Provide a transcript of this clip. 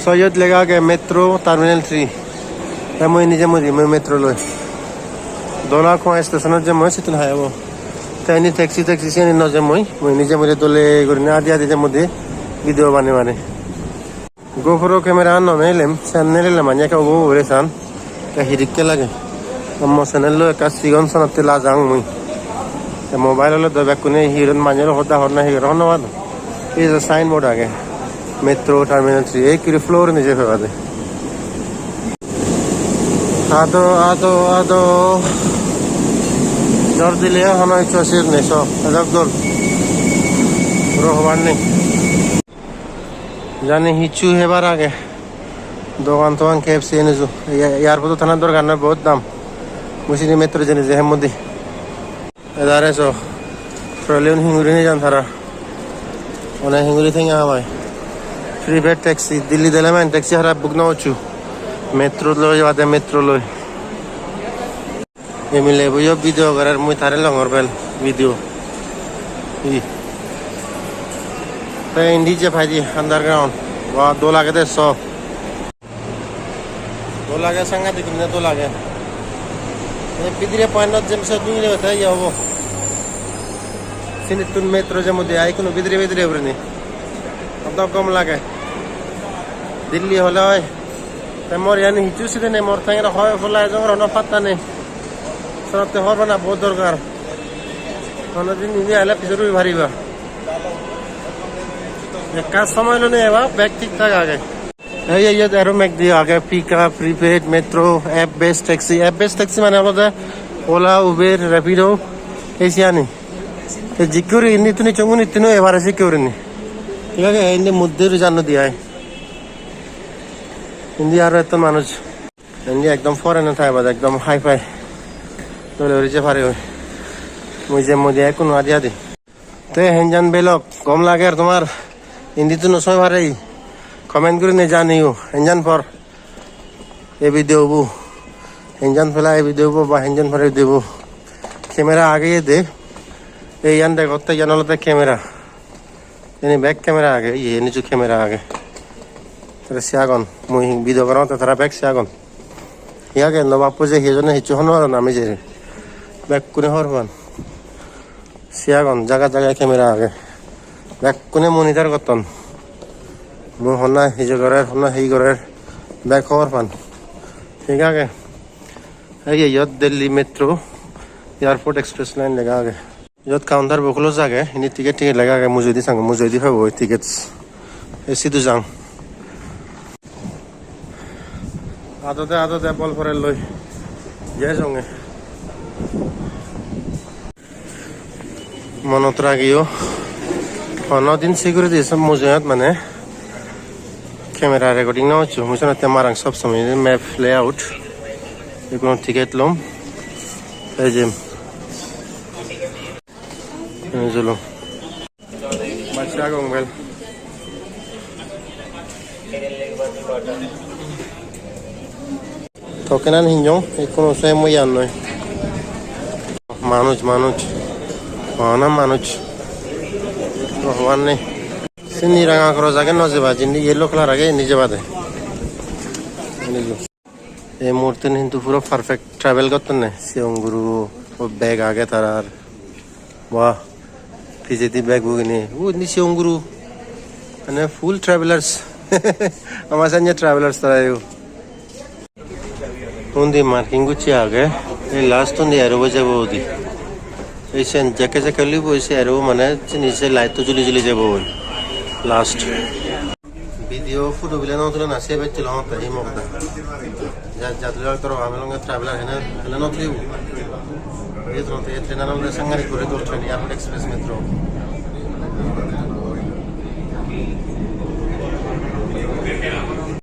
Soyot lega ke metro terminal 3. Moi nije moi metro loy. Dola ko station je moi sitin hayabo. Tani taxi sen no je moi nije moi dole gorina adia de mode video bane. GoPro camera no nelem channel le manya ka go resan ka hidikke lage. Ammo channel lo ka sigon sonatte la jang moi. The mobile lo dobe kune hiron manjero hoda horna hiro no wad. Is a sign board age. Metro terminal 3 ek floor nije febade. Ado Dor dile hono chosir ne so adab dor rohwan ne jane hichu hebar age dogan toan KFC ne jo airport thana dor ganna bahut dam musini metro jene je hemodi edare so Australian hinguri ne jan thara ona hinguri thenga bhai free bed taxi Delhi delaman taxi hara book na ochu metro lo jade metro lo Emile boyo video karar mui thare longor bel video I te indi je bhaji underground wa do lage de so do lage sanga dikne do lage e bidire point jem se dungile bata yabo sinitun metro je mode ai kono bidire obreni abda kom lage Delhi hola hoy te mor yani hichu side ne mor thangra hoy fola jongor no patta ne Sorte horbana bahut dorkar. Onadin ini ala jরুরি ভারিবা। एक का समय लो नहीं है bag ठीक ठाक आ गए ये arrow Mac दिया आ गया पीका prepaid metro app based taxi माने होता है ओला उबेर रैपिडो ऐसिया नहीं ये जिक्योरी इन्हीं तो नहीं चंगुनी तीनों एवारा सिक्योरी नहीं ठीक है इन्हें मुद्दे रुझान दिया है इंडिया आ रहा है तो मानुज इंडिया एकदम फॉरेन था बाद एकदम हाई फाई तो ले फारे हुए मुझे কোনো আদিয়া দে তে হেনজান বেলক কম লাগে আর তোমার হিন্দি তো নসয় ভারে কমেন্ট করে নে জানিও হেনজান পর এ ভিডিও বু হেনজান ফেলা এ ভিডিও বু বা হেনজান পরে দেব ক্যামেরা আগে দে এই ইয়ান দেখ কত জানলতে ক্যামেরা এনে ব্যাক ক্যামেরা আগে এই নিচু ক্যামেরা আগে তারে সিয়াগন মুই ভিডিও করো তো তারা ব্যাক সিয়াগন ইয়াগে নবাপু যে হেজনে হিচু হনো আর নামে যে ব্যাক কোনে হরবান Siagon jaga kamera age back kune monitor goton mo honna hijo gorer honna hei gorer back hor pan ঠিক আছে এই yot Delhi metro airport express line lega age yot counter boklo jage ini ticket lega age mujodi sang mujodi hobo tickets esi du jang adote bol pore loi je jonge মনত রাখিও অনদিন security সব মুজেত মানে camera recording না হচ্ছে মুসনাতে Marang সব সময় map layout এগুলো ticket লম এই যে জুলো বাচ্চা গঙ্গল তোকেনান হিঞ্জং এই কোনো সে ময়ান নয় মানুষ Mana manuj, rohwan nih. Sini ranga kroz aja nol jeba, jadi yellow color aja ini jeba deh. Ini jo. Murti nih itu pura perfect travel gotan nih. Siang guru bag aja tarar. Wah, fizeti bag begini. Ini siang guru. Ane full travelers. Amasanya travelers terayu. Undi marking guci aja. Last undi aero baca bodi. ऐसे जैसे कली वो ऐसे arrow मने नीचे light तो जुली जाबो last video photo बिले न तुला नासे बे चलो त ही मगदा जातलो तर हम लोग ट्रैवलर है ना न थली ये तो ट्रेन नाम संगरी करे तो ट्रेन एयरपोर्ट एक्सप्रेस मेट्रो